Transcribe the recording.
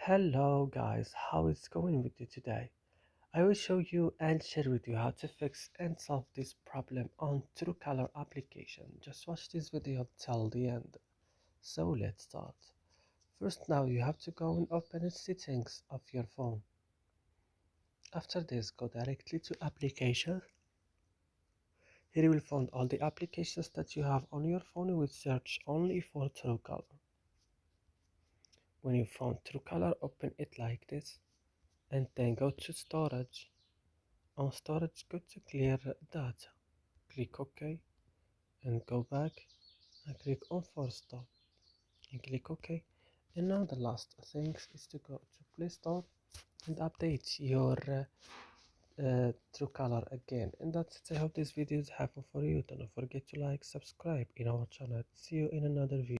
Hello guys, how is going with you today? I will show you and share with you how to fix and solve this problem on Truecaller application. Just watch this video till the end. So let's start. First now you have to go and open the settings of your phone. After this go directly to applications. Here you will find all the applications that you have on your phone. You will search only for Truecaller. When you found Truecaller, open it like this and then go to storage. On storage, go to clear data. Click OK and go back and click on force stop and click OK. And now the last thing is to go to Play Store and update your Truecaller again. And that's it. I hope this video is helpful for you. Don't forget to like, subscribe in our channel. See you in another video.